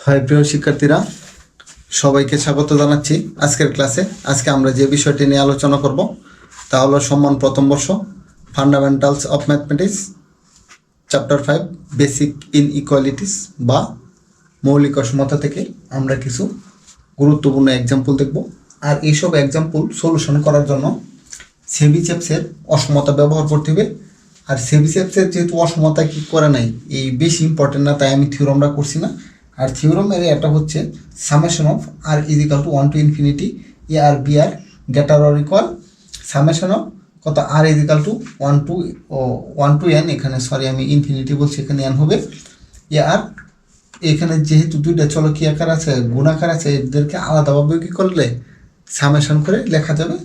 High প্রিয় শিক্ষার্থীরা, সবাইকে স্বাগত জানাচ্ছি আজকের ক্লাসে। আজকে আমরা যে বিষয়টি নিয়ে আলোচনা করব তা হলো সম্মান প্রথম বর্ষ, fundamentals of mathematics, chapter 5 basic inequalities বা মৌলিক অসমতা থেকে আমরা কিছু গুরুত্বপূর্ণ এক্সাম্পল দেখব। আর এইসব এক্সাম্পল সলিউশন করার জন্য সেবিচেপসের অসমতা ব্যবহার করতে হবে। আর সেবিচেপসের যেহেতু অসমতা কি করে নাই, এই বেশি ইম্পর্টেন্ট না, তাই আমি থিওরামটা করছি না। আর থিওরামের এটা হচ্ছে summation of r equal to 1 to infinity a r b r greater or equal summation of কত r equal to 1 to n, এখানে সরি আমি ইনফিনিটি বলছি, এখানে n হবে এ আর। এখানে যেহেতু দুইটা চলকীয় আকার আছে, গুণাকার আছে, এদেরকে আলাদাভাবে কি করলে সামেশন করে লেখা যাবে।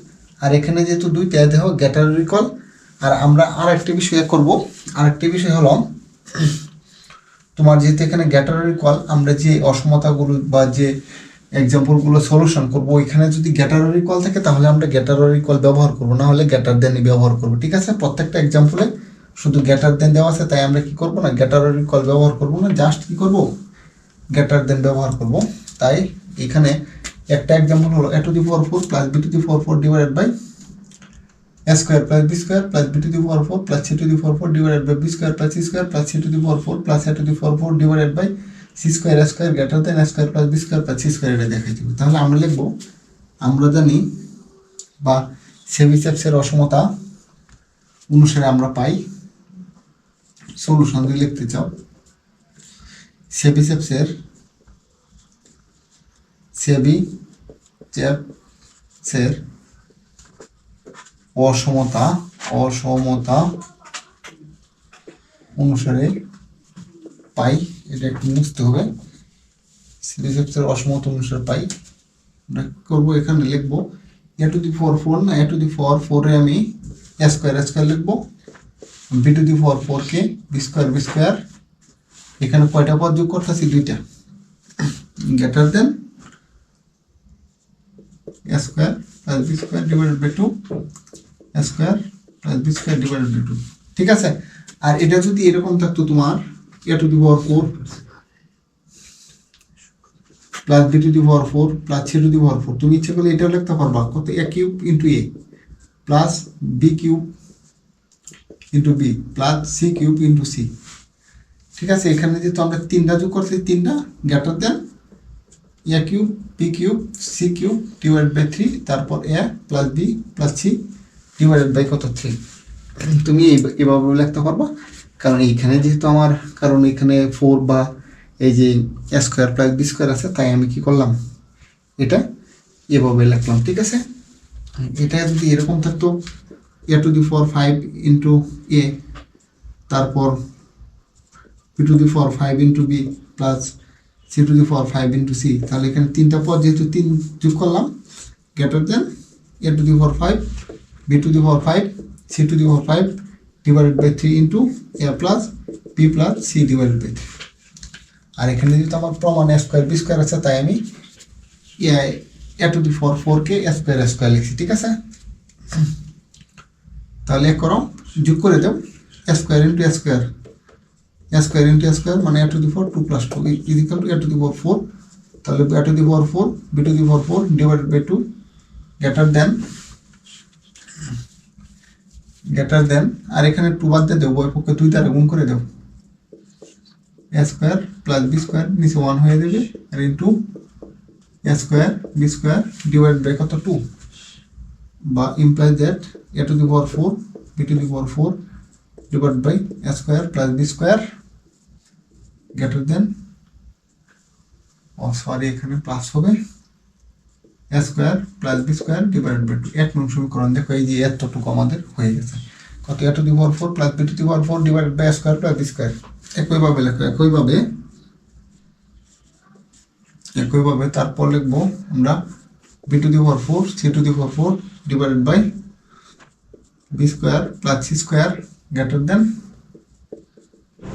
আর এখানে যেহেতু দুইটা দেহ গ্রেটার অর ইকুয়াল। আর আমরা আরেকটি বিষয় করব, আরেকটি বিষয় হলো তোমার যেহেতু এখানে গ্রেটার অর ইকুয়াল, আমরা যে অসমতাগুলো বা যে এক্সাম্পলগুলো সলিউশন করবো, ওইখানে যদি গ্রেটার অর ইকুয়াল থাকে তাহলে আমরা গ্রেটার অর ইকুয়াল ব্যবহার করবো, না হলে গ্রেটার দেনই ব্যবহার করবো। ঠিক আছে, প্রত্যেকটা এক্সাম্পলে শুধু গ্রেটার দেন দেওয়া আছে, তাই আমরা কি করবো না, গ্রেটার অর ইকুয়াল ব্যবহার করবো না, জাস্ট কি করবো, গ্রেটার দেন ব্যবহার করব। তাই এখানে একটা এক্সাম্পল হলো a to the power 4 plus b to the power 4 divided by a square plus b square plus b to the power 4 plus c to the power 4 divided by b square plus c square plus c to the power 4 plus a to the power 4 divided by c square greater than a square plus b square plus c square এটা দেখাই দিব। তাহলে আমরা লিখব, আমরা জানি বা সেবিচেপসের অসমতা অনুসারে আমরা পাই সলিউশন যদি লিখতে চাও, সেবিচেপসের অসমতা অনুসারে পাই, এটা একটু মুছতে হবে। সেবিচেপসের অসমতা অনুসারে পাই আমরা করবো, এখানে লিখবো a to the power 4 না, a to the power 4 এ আমি a স্কয়ার লিখবো, b to the power 4 কে b স্কয়ার। এখানে কয়টা পদ যোগ করতেছি, দুইটা, greater than a square plus b square divided by 2 a square plus b square divided by 2। ঠিক আছে। আর এটা যদি এরকম থাকতো তোমার a to the power 4 plus b to the power 4 plus c to the power 4, তুমি ইচ্ছে করলে এটাও লিখতে পারবা, কত a cube into a plus b cube into b plus c cube into c। ঠিক আছে, এখানে যেহেতু আমরা তিনটা যোগ করছি, তিনটা greater than a cube b cube c cube divide by 3, তারপর a plus b plus c divided by কত 3। তুমি এভাবে লিখতে পারবা, কারণ এইখানে যেহেতু আমার, কারণ এখানে 4 বা এই যে a square plus b square আছে, তাই আমি কি করলাম, এটা এভাবে লিখলাম। ঠিক আছে, এটা যদি এরকম থাকতো a to the power 5 into a, তারপর b to the power 5 into b plus c to the power 5 into c, তাহলে এখানে তিনটা পদ যেহেতু 3 যোগ করলাম, greater than a to the power 5 b to the power 5 c to the power 5 divided by 3 into a plus b plus c divided by 3। আর এখানে যেহেতু আমার প্রমাণ a স্কয়ার b স্কয়ার আছে, তাই আমি a to the power 4 K a square লিখছি। ঠিক আছে, তাহলে এক করো, যোগ করে দাও a square into a square into a square মানে a to the power 2 plus 2 is equal to a to the power 4। তাহলে a to the power 4 b to the power 4 divided by 2 greater দেন, আর এখানে 2 বাদ দিয়ে দেবো, উভয় পক্ষে 2 দ্বারা গুণ করে দেবো, a square plus b square নিচে 1 হয়ে যাবে, আর into a square b square divide by কত 2, বা implies that a to the power 4 b to the power 4 divided by a square plus b square greater than, এখানে plus হবে a square plus b square divided by 2। 1 নং সমীকরণ দেখো, এই যে এতটুকু আমাদের হয়ে গেছে, কত a to the power 4 plus b to the power 4 divided by a square plus b square. একইভাবে লেখো, একইভাবে তারপর লিখবো আমরা b to the power 4 c to the power 4 divided by b square plus c square greater than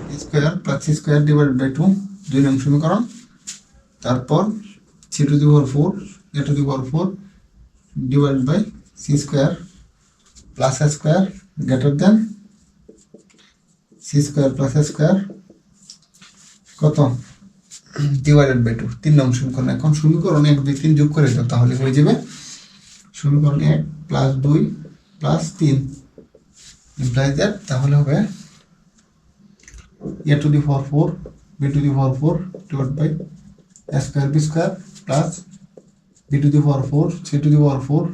b square plus c square divided by 2, 2 নং সমীকরণ। তারপর c to the power 4 a to the power 4 divided by c square plus a square greater than c square plus a square কত divided by 2 3 নং সমীকরণ। এখন সমীকরণ 1 2 3 যোগ করে দাও, তাহলে হয়ে যাবে সমীকরণ 1 প্লাস 2 প্লাস 3 ইমপ্লাইজ দ্যাট, তাহলে হবে a to the power 4 b to the power 4 divided by a square b square plus b to the power 4 c to the power 4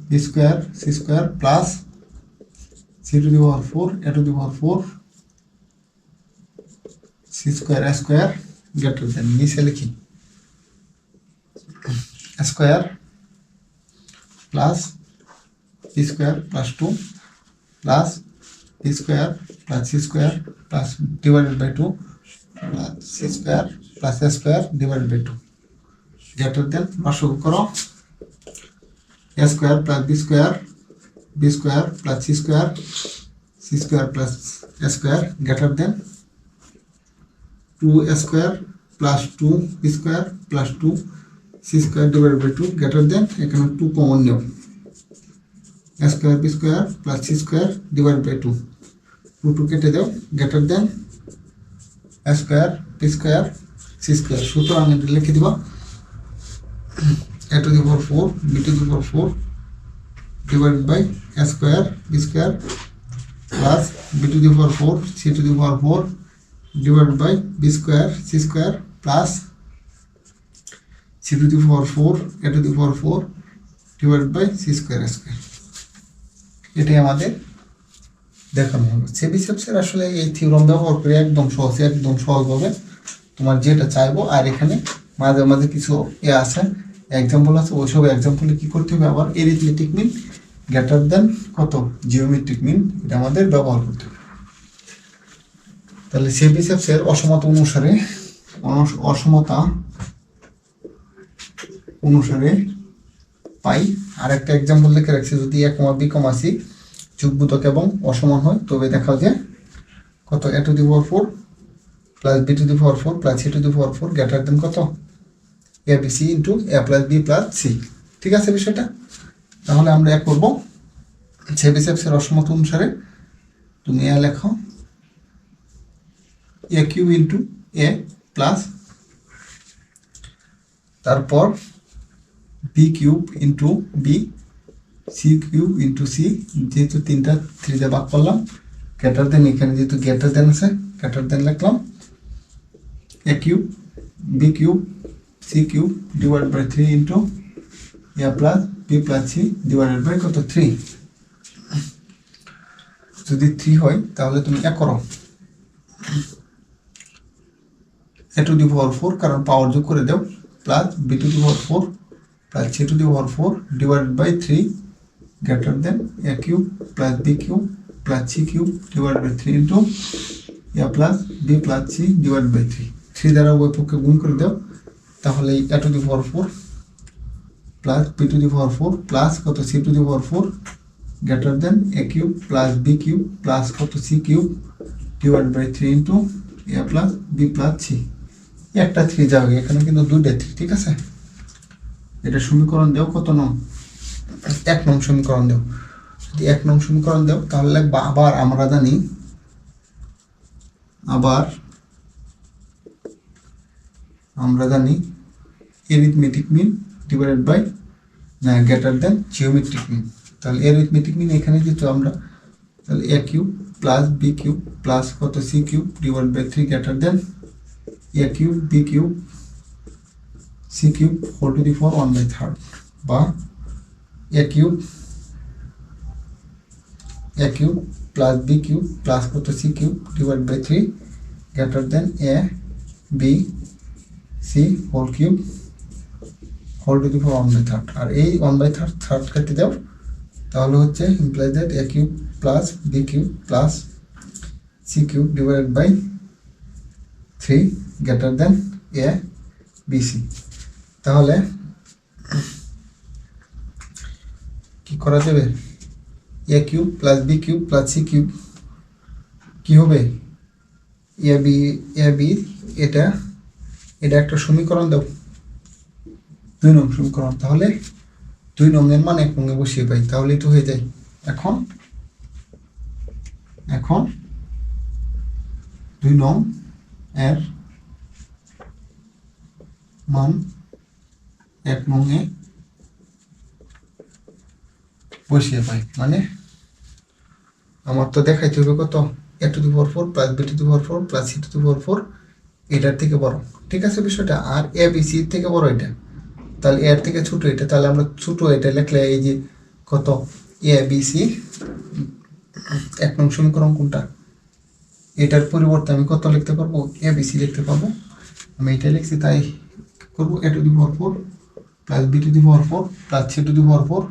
b square c square plus c to the power 4 a to the power 4 c square a square greater than নিচে লিখি a square plus b square plus 2 plus b square plus c square plus divided by 2 plus c square plus a square divided by 2 greater than লসাগু করো a square plus b square plus c square plus a square greater than 2a square plus 2b square plus 2c square divided by 2 greater than এখানে 2 common নিও a square b square plus c square divided by 2 2 কেটে দাও greater than a square b square c square। সুতরাং এটা লিখে দিবা a to the power 4 b to the power 4 divided by a square b square plus b to the power 4 c to the power 4 divided by b square c square plus c to the power 4 a to the power 4 divided by c square square। এটাই আমাদের দেখানো হলো। চেবিসেভসের আসলে এই theorem ব্যবহার করে একদম সহজভাবে তোমার যেটা চাইবো, আর এখানে মাঝে মাঝে কিছু আছে এক্সাম্পল আছে, ওইসব এক্সাম্পলে কি করতে হবে, আবার এরিথমেটিক মিন গ্রেটার দেন কত জিওমেট্রিক মিন এটা আমাদের ব্যবহার করতে হবে। তাহলে চেবিসেভসের অসমতা অনুসারে পাই। আর একটা এক্সাম্পল লিখে রাখছি, যদি a, b, c যুগবোধক এবং অসমান হয় তবে দেখা যায় কত a to the power 4 plus b to the power 4 plus c to the power 4 greater than কত a b c into a plus b plus c। ঠিক আছে বিষয়টা? তাহলে আমরা এক করব চেবিসেভসের অসমতা অনুসারে তুমি a লেখো a cube into a plus তারপর b cube into b c cube into c, যেহেতু 3টা 3 দিয়ে ভাগ করলাম গ্রেটার দেন, এখানে যেহেতু গ্রেটার দেন আছে গ্রেটার দেন লিখলাম a cube b cube c cube divided by 3 into a plus b plus c divided by কত 3। যদি 3 হয় তাহলে তুমি এক করো a to the power 4 কারণ পাওয়ার যোগ করে দাও plus b to the power 4 plus c to the power 4 divided by 3 greater than a cube plus b cube plus c cube divided by 3 into a plus b plus c divided by 3 3 দ্বারা উভয় পক্ষে গুণ করে দাও, তাহলে a to the power 4 plus b to the power 4 plus কত c to the power 4 greater than a cube plus b cube plus কত c cube divided by 3 into a plus b plus c। একটা 3 যাবে, এখানে কিন্তু দুইটা 3, ঠিক আছে? এটা সমীকরণ দাও কত নং 1 নং সমীকরণ দাও। যদি 1 নং সমীকরণ দাও তাহলে লাগবে আবার আমরা জানি arithmetic mean divided by greater than geometric mean. তাহলে এরিথমেটিক মিন এখানে যেহেতু আমরা তাহলে a cube plus b cube plus কত c cube divided by 3 greater than a cube b cube c cube whole to the power 1/3 বা a cube plus b cube plus কত c cube divided by 3 greater than a b c whole cube whole to the power 1/3। আর এই 1/3 কেটে দাও, তাহলে হচ্ছে implies that a cube plus b cube plus c cube divided by 3 greater than a b c। তাহলে কি করা যাবে, a cube plus b cube plus c cube কি হবে a b এটা একটা সমীকরণ দাও 2 নং সমীকরণ। তাহলে 2 নং এর মান 1 নং এ বসিয়ে পাই, তাহলেই তো হয়ে যায়। এখন 2 নং এর মান 1 নং এ বসিয়ে পাই, মানে আমার তো দেখাইতে হবে কত a to the power 4 plus b to the power 4 plus c to the power 4 এটার থেকে বড়, ঠিক আছে বিষয়টা। আর a b c এর থেকে বড় এটা, তাহলে এর থেকে ছোট এটা, তাহলে আমরা ছোট এটা লিখলে এই যে কত a b c 1 নং সমীকরণ কোনটা, এটার পরিবর্তে আমি কত লিখতে পারবো a b c লিখতে পারবো। আমি এটা লিখছি তাই করবো a to the power 4 plus b to the power 4 plus c to the power 4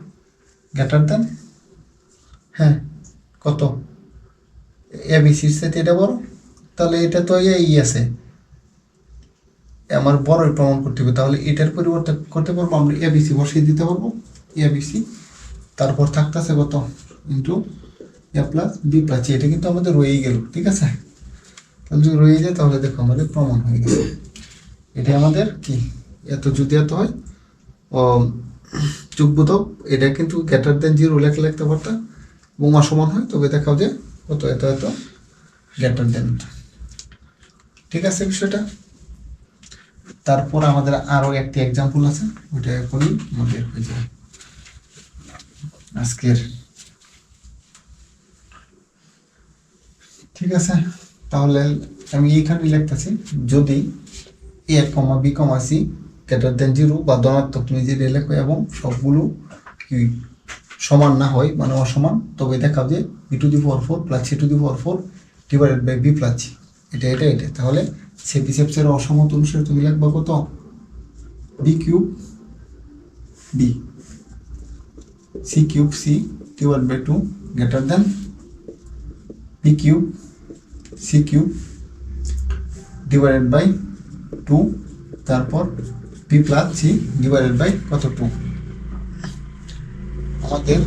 greater দেন, হ্যাঁ কত এ বি সির সাথে এটা বড়, তাহলে এটা তো এই আছে, আমার বড় প্রমাণ করতে হবে, তাহলে এটার পরিবর্তে করতে পারবো আমরা এ বি সি বসিয়ে দিতে পারবো এ বি সি, তারপর থাকতেছে কত ইন্টু এ প্লাস বি প্লাস, এটা কিন্তু আমাদের রয়েই গেল, ঠিক আছে। তাহলে যদি রয়ে যায় তাহলে দেখো আমাদের প্রমাণ হয়ে গেছে। এটা আমাদের কি এত যদি এত হয় ও যোগবোধক, এটা কিন্তু গ্রেটার দেন 0 লিখতে পারতাম, এবং অসমান হয় তবে দেখাও যে কত এত এত গ্রেটার দেন, ঠিক আছে বিষয়টা। তারপর আমাদের আরো একটি এক্সাম্পল আছে, ওইটা এখনই আমাদের হয়ে যাবে আজকের, ঠিক আছে। তাহলে আমি এইখানে লিখতেছি যদি a, b, c গ্রেটার দেন 0 বা ধনাত্মক তুমি যে লেখো এবং সবগুলো কি সমান না হয় মানে অসমান, তবে দেখাও যে b to the power 4 plus c to the power 4 divided by b plus c, এটা এটা এটা, তাহলে সেপিসেপসের অসমত অনুসারে তুমি লিখবা কত b cube b c cube c divided by 2 greater than b cube c cube divided by 2, তারপর b plus c divided by কত 2। আমাদের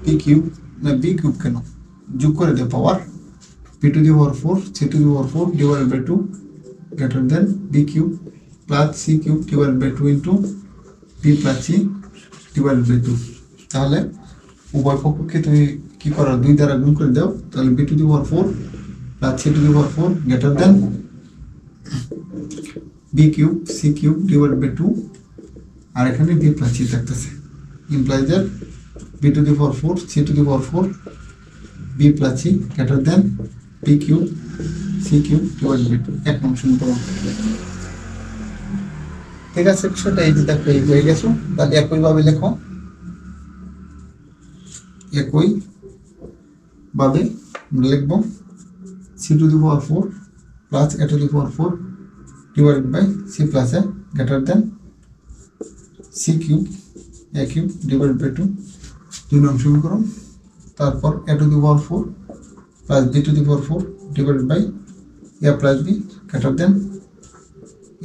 b কিউব না b কিউব কেন যোগ করে দে power b to the power 4 c to the power 4 divided by 2 greater than b cube plus c cube divided by 2 into b plus c divided by 2। তাহলে উভয় পক্ষকে তুমি কি করো 2 দ্বারা গুণ করে দাও, তাহলে b to the power 4 plus c to the power 4 greater than b cube c cube divided by 2, আর এখানে b প্লাস c থাকতেছে, implies that b to the power 4 c to the power 4 b plus c greater than b cube c cube divided by 2, এক নং সমীকরণ, ঠিক আছে। বিষয়টা এই যে দেখো এই হয়ে গেছো। তাহলে একইভাবে লেখো, একইভাবে লিখবো c to the power 4 plus a to the power 4 divided by c plus a greater than c cube a cube divided by 2, 2 নং সমীকরণ। তারপর a to the power 4 plus b to the power 4 divided by a plus b greater than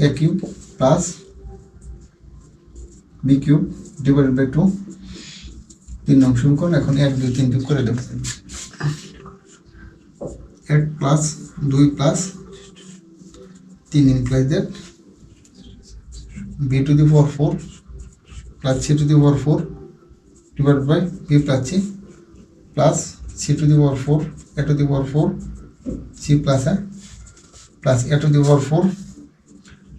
a cube plus b cube divided by 2, 3 নং সমীকরণ। এখন 1 2 3 যোগ করে দেব, 1 plus 2 plus 3 implies that b to the power 4 plus c to the power 4 divided by b plus c plus c to the power 4 a to the power 4 c plus a plus a to the power 4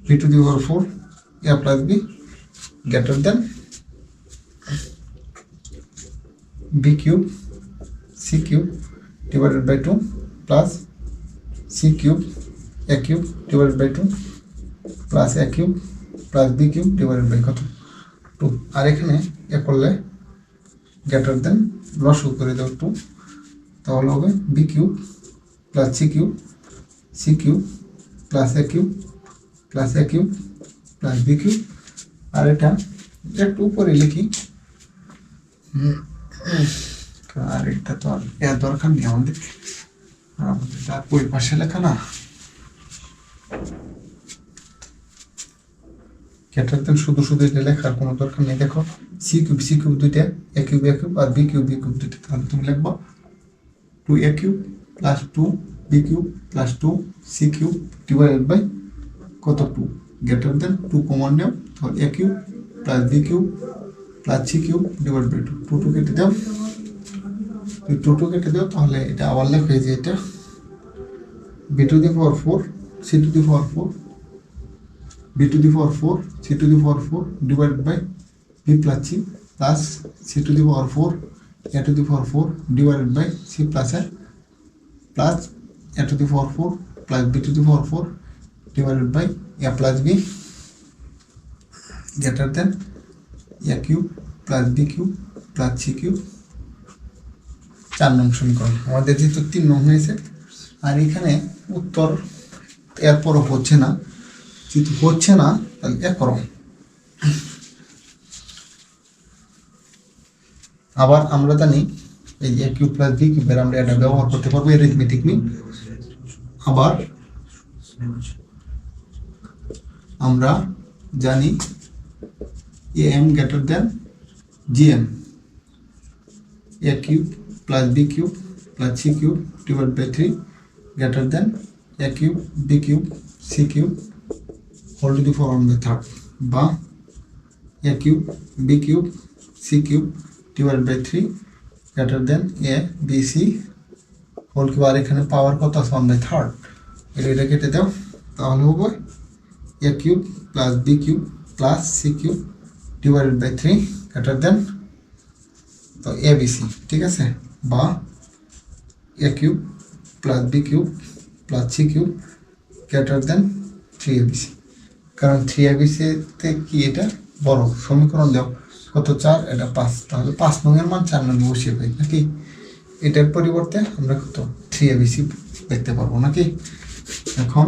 b to the power 4 a plus b greater than b cube c cube divided by 2 plus c cube a cube divided by 2 plus a cube plus b cube divided by কত 2। আর এখানে এ করলে greater than লসগু করে দাও 2, তাহলে হবে b cube plus c cube plus a cube plus a cube plus b cube. আর এটা একটু উপরে লিখি, আর এটা তো আর এর দরকার নেই আমাদের, তার ওই পাশে লেখা না ক্যাটারতেন শুধু শুধু এটা লেখার কোনো দরকার নেই। দেখো সি কিউব দুইটা, এ কিউব আর বি কিউব দুইটা, তাহলে তুমি লিখবা 2a cube plus 2b cube plus 2c cube divided by কত 2 গ্রেটার দেন 2 কমন নেও, তাহলে a cube plus b cube plus c cube divide by 2, 2 কেটে দাও, 2 কেটে দাও, তাহলে এটা আবার লেখা হয়ে যায় এটা b to the power 4 c to the power 4 B to the power 4 C to the power 4 divided by B plus C plus C to the power 4 A to the power 4 divided by C plus A plus A to the power 4 plus B to the power 4 divided by A plus B greater than A cube plus B cube plus c cube. 4 নং সমীকরণ আমাদের যেহেতু 3 নং হয়েছে, আর এখানে উত্তর এরপরও হচ্ছে না, যেহেতু হচ্ছে না তাহলে এ করো। আবার আমরা জানি এই এ কিউব প্লাস বি কিউবের আমরা এটা ব্যবহার করতে পারবো অ্যারিথমেটিক মিন। আবার আমরা জানি A M greater than G M, a cube plus B cube plus c cube divide by 3 greater than A cube b cube c cube whole to the power on the third, বা a cube b cube c cube divide by 3 greater than a b c whole cube. আর এখানে power কত আছে 1/3, এটা কেটে দাও, তাহলে হবে a cube plus B cube plus c cube divided by 3 greater than তো এ বি সি, ঠিক আছে, বা a cube plus B cube plus c cube greater than 3abc। কারণ 3abc-তে কি এটা বড়, সমীকরণ দাও কত 4, এটা 5, তাহলে 5 নংয়ের মান 4 নং বসিয়ে পাই নাকি। এটার পরিবর্তে আমরা কত 3abc দেখতে পারবো নাকি। এখন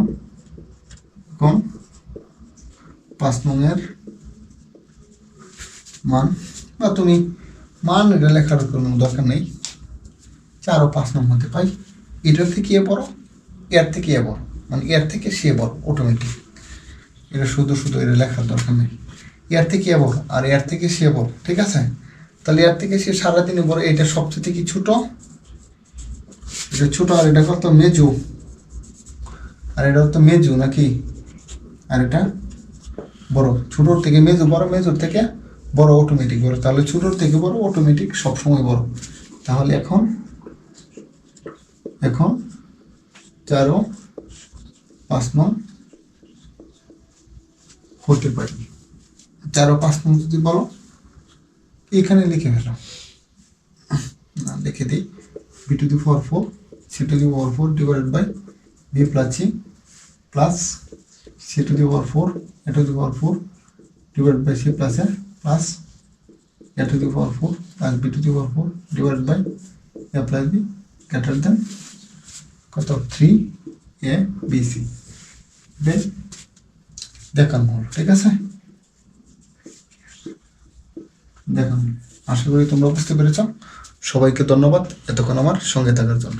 5 নংয়ের মান, বা তুমি মান এটা লেখার কোনো দরকার নেই, 4 ও 5 নং হতে পাই। এটার থেকে এ বড়, এর থেকে এ বড়, মানে এর থেকে সে বড় অটোমেটিক, এটা শুধু এটা লেখার দরকার নেই। এর থেকে এ বড় আর এর থেকে সে বড়, ঠিক আছে। তাহলে এর থেকে সে সারাদিনে বড়, এটা সবচেয়ে কি ছোট, এটা ছোট, আর এটা কত মেজু, আর এটা তো মেজু নাকি, আর এটা বড়। ছোটোর থেকে মেজু বড়, মেজুর থেকে বড় অটোমেটিক বড়, তাহলে ছোটোর থেকে বড় অটোমেটিক সবসময় বড়। তাহলে এখন 4 ও 5 নং হতে পারি। 4 ও 5 নং যদি বলো এখানে লিখে ফেলো, না লিখে দিই B to the power 4 C to the power 4 divided by B plus C plus C to the power 4 A to the power 4 divided by C plus A plus A to the power 4 plus B to the power 4 divided by A plus B greater than কত 3abc। দেখানো হল, ঠিক আছে, দেখানো। আশা করি তোমরা বুঝতে পেরেছ। সবাইকে ধন্যবাদ এতক্ষণ আমার সঙ্গে থাকার জন্য।